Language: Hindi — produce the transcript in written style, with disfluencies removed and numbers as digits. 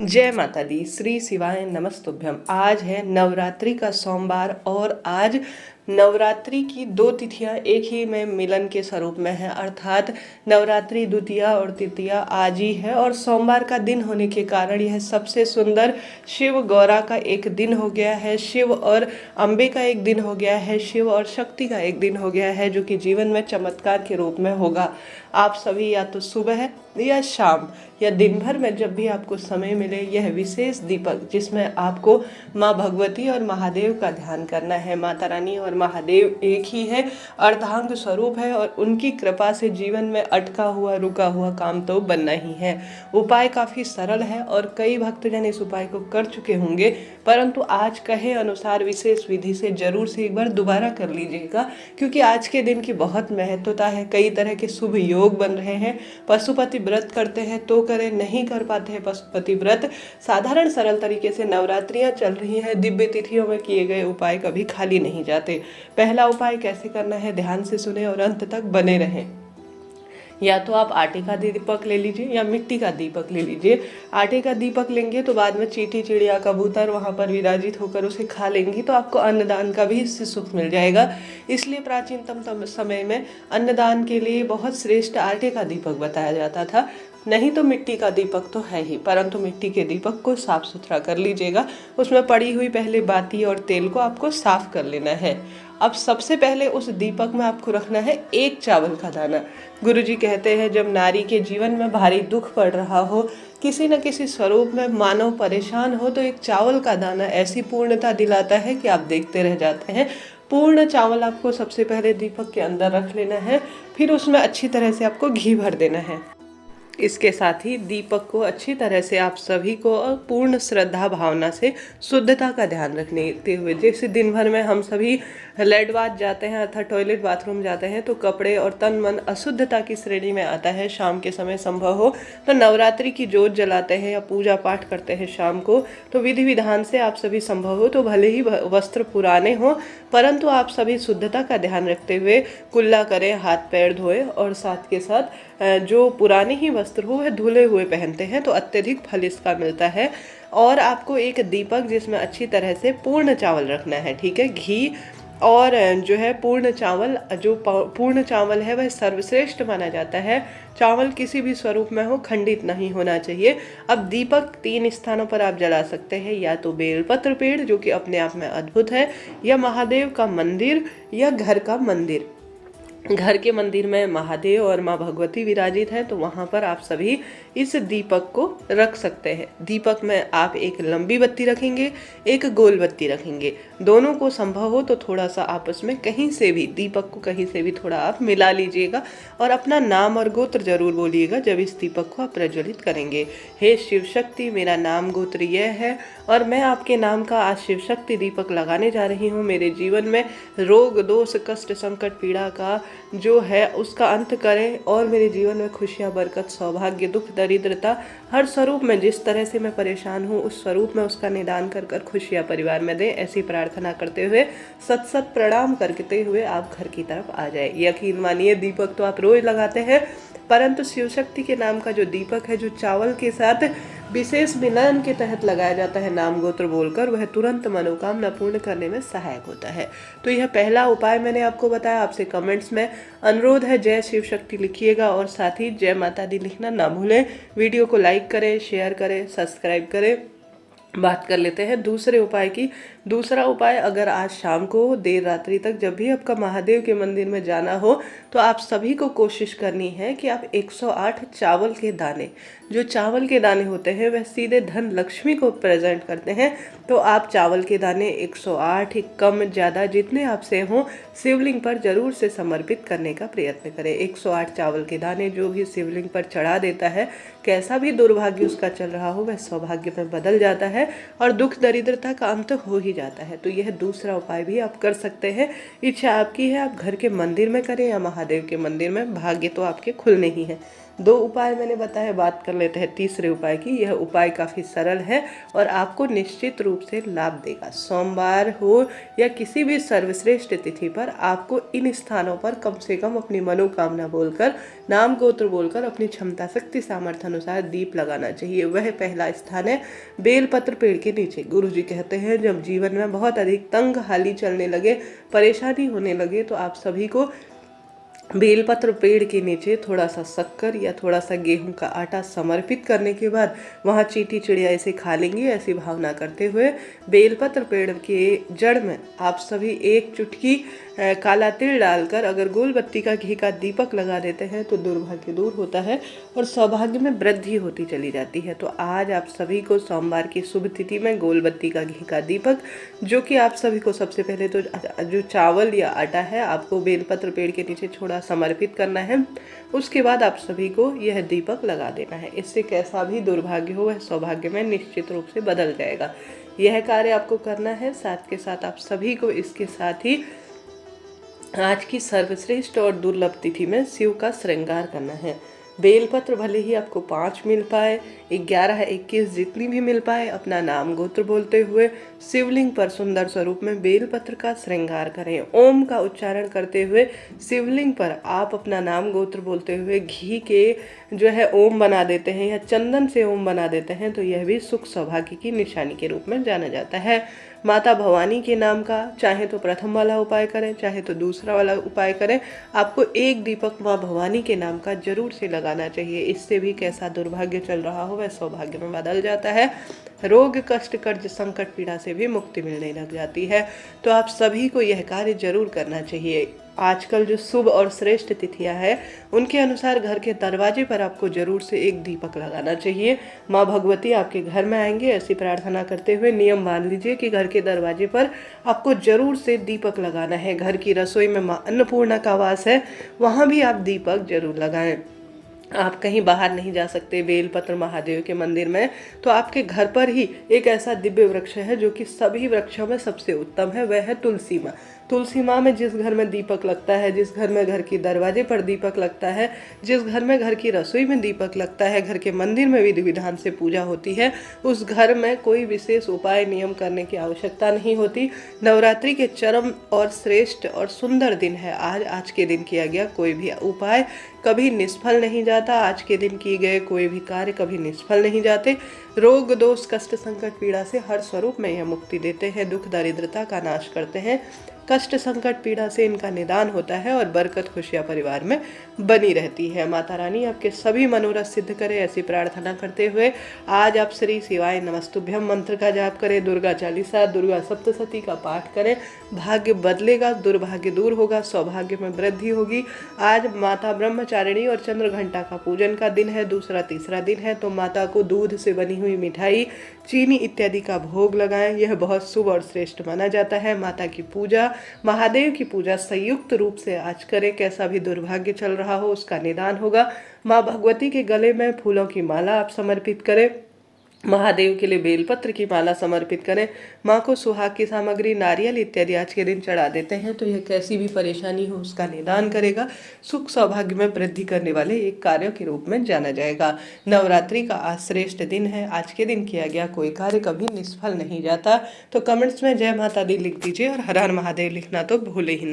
जय माता दी। श्री शिवाय नमस्तुभ्यम। आज है नवरात्रि का सोमवार और आज नवरात्रि की दो तिथियां एक ही में मिलन के स्वरूप में है, अर्थात नवरात्रि द्वितीया और तृतीया आज ही है और सोमवार का दिन होने के कारण यह सबसे सुंदर शिव गौरा का एक दिन हो गया है, शिव और अम्बे का एक दिन हो गया है, शिव और शक्ति का एक दिन हो गया है, जो कि जीवन में चमत्कार के रूप में होगा। आप सभी या तो सुबह या शाम या दिन भर में जब भी आपको समय मिले यह विशेष दीपक, जिसमें आपको माँ भगवती और महादेव का ध्यान करना है। माता रानी और महादेव एक ही है, अर्धांग स्वरूप है और उनकी कृपा से जीवन में अटका हुआ रुका हुआ काम तो बनना ही है। उपाय काफ़ी सरल है और कई भक्तजन इस उपाय को कर चुके होंगे, परंतु आज कहे अनुसार विशेष विधि से जरूर से एक बार दोबारा कर लीजिएगा, क्योंकि आज के दिन की बहुत महत्वता है। कई तरह के शुभ योग बन रहे हैं। पशुपति व्रत करते हैं तो करें, नहीं कर पाते हैं पशुपति व्रत, साधारण सरल तरीके से नवरात्रियां चल रही हैं, दिव्य तिथियों में किए गए उपाय कभी खाली नहीं जाते। पहला उपाय कैसे करना है ध्यान से सुने और अंत तक बने रहें। या तो आप आटे का दीपक ले लीजिए या मिट्टी का दीपक ले लीजिए। आटे का दीपक लेंगे तो बाद में चींटी चिड़िया कबूतर वहाँ पर विराजित होकर उसे खा लेंगी, तो आपको अन्नदान का भी इससे सुख मिल जाएगा। इसलिए प्राचीनतम समय में अन्नदान के लिए बहुत श्रेष्ठ आटे का दीपक बताया जाता था। नहीं तो मिट्टी का दीपक तो है ही, परंतु मिट्टी के दीपक को साफ सुथरा कर लीजिएगा। उसमें पड़ी हुई पहले बाती और तेल को आपको साफ कर लेना है। अब सबसे पहले उस दीपक में आपको रखना है एक चावल का दाना। गुरुजी कहते हैं जब नारी के जीवन में भारी दुख पड़ रहा हो, किसी न किसी स्वरूप में मानव परेशान हो, तो एक चावल का दाना ऐसी पूर्णता दिलाता है कि आप देखते रह जाते हैं। पूर्ण चावल आपको सबसे पहले दीपक के अंदर रख लेना है, फिर उसमें अच्छी तरह से आपको घी भर देना है। इसके साथ ही दीपक को अच्छी तरह से आप सभी को पूर्ण श्रद्धा भावना से शुद्धता का ध्यान रखते हुए, जैसे दिन भर में हम सभी लेट बाथ जाते हैं अर्थात टॉयलेट बाथरूम जाते हैं तो कपड़े और तन मन अशुद्धता की श्रेणी में आता है। शाम के समय संभव हो तो नवरात्रि की जोत जलाते हैं या पूजा पाठ करते हैं शाम को, तो विधि विधान से आप सभी संभव हो तो भले ही वस्त्र पुराने हों, परंतु आप सभी शुद्धता का ध्यान रखते हुए कुल्ला करें, हाथ पैर धोए और साथ के साथ जो पुराने ही वस्त्र हो वह धुले हुए पहनते हैं तो अत्यधिक फल इसका मिलता है। और आपको एक दीपक जिसमें अच्छी तरह से पूर्ण चावल रखना है, ठीक है। घी और जो है पूर्ण चावल, जो पूर्ण चावल है वह सर्वश्रेष्ठ माना जाता है। चावल किसी भी स्वरूप में हो, खंडित नहीं होना चाहिए। अब दीपक 3 स्थानों पर आप जला सकते हैं, या तो बेलपत्र पेड़ जो कि अपने आप में अद्भुत है, या महादेव का मंदिर, या घर का मंदिर। घर के मंदिर में महादेव और माँ भगवती विराजित है तो वहाँ पर आप सभी इस दीपक को रख सकते हैं। दीपक में आप एक लंबी बत्ती रखेंगे, एक गोल बत्ती रखेंगे। दोनों को संभव हो तो थोड़ा सा आपस में कहीं से भी दीपक को कहीं से भी थोड़ा आप मिला लीजिएगा और अपना नाम और गोत्र जरूर बोलिएगा जब इस दीपक को आप प्रज्वलित करेंगे। हे शिव शक्ति, मेरा नाम गोत्र यह है और मैं आपके नाम का आज शिव शक्ति दीपक लगाने जा रही हूँ। मेरे जीवन में रोग दोष कष्ट संकट पीड़ा का जो है उसका अंत करें और मेरे जीवन में खुशियाँ बरकत सौभाग्य दुख दरिद्रता हर स्वरूप में जिस तरह से मैं परेशान हूँ उस स्वरूप में उसका निदान कर कर खुशियाँ परिवार में दें। ऐसी प्रार्थना करते हुए सत सत प्रणाम करते हुए आप घर की तरफ आ जाए। यकीन मानिए दीपक तो आप रोज लगाते हैं, परंतु शिव शक्ति के नाम का जो दीपक है, जो चावल के साथ विशेष मिलन के तहत लगाया जाता है नाम गोत्र बोलकर, वह तुरंत मनोकामना पूर्ण करने में सहायक होता है। तो यह पहला उपाय मैंने आपको बताया। आपसे कमेंट्स में अनुरोध है जय शिव शक्ति लिखिएगा और साथ ही जय माता दी लिखना ना भूलें। वीडियो को लाइक करें, शेयर करें, सब्सक्राइब करें। बात कर लेते हैं दूसरे उपाय की। दूसरा उपाय, अगर आज शाम को देर रात्रि तक जब भी आपका महादेव के मंदिर में जाना हो तो आप सभी को कोशिश करनी है कि आप 108 चावल के दाने, जो चावल के दाने होते हैं वह सीधे धन लक्ष्मी को प्रेजेंट करते हैं, तो आप चावल के दाने 108 कम ज़्यादा जितने आपसे हों शिवलिंग पर जरूर से समर्पित करने का प्रयत्न करें। 108 चावल के दाने जो भी शिवलिंग पर चढ़ा देता है, कैसा भी दुर्भाग्य उसका चल रहा हो वह सौभाग्य में बदल जाता है और दुख दरिद्रता का अंत हो ही जाता है। तो यह दूसरा उपाय भी आप कर सकते हैं। इच्छा आपकी है, आप घर के मंदिर में करें या महादेव के मंदिर में, भाग्य तो आपके खुलने ही है। 2 उपाय मैंने बताया, बात कर लेते हैं तीसरे उपाय की। यह उपाय काफ़ी सरल है और आपको निश्चित रूप से लाभ देगा। सोमवार हो या किसी भी सर्वश्रेष्ठ तिथि पर आपको इन स्थानों पर कम से कम अपनी मनोकामना बोलकर, नाम गोत्र बोलकर, अपनी क्षमता शक्ति सामर्थ्य अनुसार दीप लगाना चाहिए। वह पहला स्थान है बेलपत्र पेड़ के नीचे। गुरु जी कहते हैं जब जीवन में बहुत अधिक तंग हाली चलने लगे, परेशानी होने लगे, तो आप सभी को बेलपत्र पेड़ के नीचे थोड़ा सा शक्कर या थोड़ा सा गेहूं का आटा समर्पित करने के बाद वहाँ चींटी चिड़िया ऐसे खा लेंगे, ऐसी भावना करते हुए बेलपत्र पेड़ के जड़ में आप सभी एक चुटकी काला तिल डालकर अगर गोल बत्ती का घी का दीपक लगा देते हैं तो दुर्भाग्य दूर होता है और सौभाग्य में वृद्धि होती चली जाती है। तो आज आप सभी को सोमवार की शुभ तिथि में गोल बत्ती का घी का दीपक, जो कि आप सभी को सबसे पहले तो जो चावल या आटा है आपको बेलपत्र पेड़ के नीचे छोड़ा समर्पित करना है। उसके बाद आप सभी को यह दीपक लगा देना है। इससे कैसा भी दुर्भाग्य हो वह सौभाग्य में निश्चित रूप से बदल जाएगा। यह कार्य आपको करना है। साथ के साथ आप सभी को इसके साथ ही आज की सर्वश्रेष्ठ और दुर्लभ तिथि में शिव का श्रृंगार करना है। बेलपत्र भले ही आपको 5 मिल पाए, 11, 21 जितनी भी मिल पाए, अपना नाम गोत्र बोलते हुए शिवलिंग पर सुंदर स्वरूप में बेलपत्र का श्रृंगार करें। ओम का उच्चारण करते हुए शिवलिंग पर आप अपना नाम गोत्र बोलते हुए घी के जो है ओम बना देते हैं या चंदन से ओम बना देते हैं, तो यह भी सुख सौभाग्य की निशानी के रूप में जाना जाता है। माता भवानी के नाम का चाहे तो प्रथम वाला उपाय करें, चाहे तो दूसरा वाला उपाय करें, आपको एक दीपक माँ भवानी के नाम का जरूर से लगाना चाहिए। इससे भी कैसा दुर्भाग्य चल रहा हो वह सौभाग्य में बदल जाता है। रोग कष्ट कर्ज संकट पीड़ा से भी मुक्ति मिलने लग जाती है। तो आप सभी को यह कार्य जरूर करना चाहिए। आजकल जो शुभ और श्रेष्ठ तिथियां हैं उनके अनुसार घर के दरवाजे पर आपको जरूर से एक दीपक लगाना चाहिए। माँ भगवती आपके घर में आएंगे, ऐसी प्रार्थना करते हुए नियम मान लीजिए कि घर के दरवाजे पर आपको जरूर से दीपक लगाना है। घर की रसोई में माँ अन्नपूर्णा का वास है, वहाँ भी आप दीपक जरूर लगाएं। आप कहीं बाहर नहीं जा सकते बेलपत्र महादेव के मंदिर में, तो आपके घर पर ही एक ऐसा दिव्य वृक्ष है जो कि सभी वृक्षों में सबसे उत्तम है, वह है तुलसी माँ। तुलसी माँ में जिस घर में दीपक लगता है, जिस घर में घर की दरवाजे पर दीपक लगता है, जिस घर में घर की रसोई में दीपक लगता है, घर के मंदिर में विधि विधान से पूजा होती है, उस घर में कोई विशेष उपाय नियम करने की आवश्यकता नहीं होती। नवरात्रि के चरम और श्रेष्ठ और सुंदर दिन है आज के दिन किया गया कोई भी उपाय कभी निष्फल नहीं जाता। आज के दिन किए गए कोई भी कार्य कभी निष्फल नहीं जाते। रोग दोष कष्ट संकट पीड़ा से हर स्वरूप में यह मुक्ति देते हैं, दुख दरिद्रता का नाश करते हैं, कष्ट संकट पीड़ा से इनका निदान होता है और बरकत खुशियाँ परिवार में बनी रहती है। माता रानी आपके सभी मनोरथ सिद्ध करे, ऐसी प्रार्थना करते हुए आज आप श्री शिवाय नमस्तुभ्यम मंत्र का जाप करें, दुर्गा चालीसा, दुर्गा सप्तशती का पाठ करें। भाग्य बदलेगा, दुर्भाग्य दूर होगा, सौभाग्य में वृद्धि होगी। आज माता ब्रह्मचारिणी और चंद्र घंटा का पूजन का दिन है, दूसरा तीसरा दिन है, तो माता को दूध से बनी हुई मिठाई, चीनी इत्यादि का भोग लगाएं। यह बहुत शुभ और श्रेष्ठ माना जाता है। माता की पूजा, महादेव की पूजा संयुक्त रूप से आज करें। कैसा भी दुर्भाग्य चल रहा हो उसका निदान होगा। माँ भगवती के गले में फूलों की माला आप समर्पित करें, महादेव के लिए बेलपत्र की माला समर्पित करें। माँ को सुहाग की सामग्री, नारियल इत्यादि आज के दिन चढ़ा देते हैं, तो यह कैसी भी परेशानी हो उसका निदान करेगा, सुख सौभाग्य में वृद्धि करने वाले एक कार्य के रूप में जाना जाएगा। नवरात्रि का आज श्रेष्ठ दिन है। आज के दिन किया गया कोई कार्य कभी निष्फल नहीं जाता। तो कमेंट्स में जय माता दी लिख दीजिए और हर हर महादेव लिखना तो भूले ही नहीं।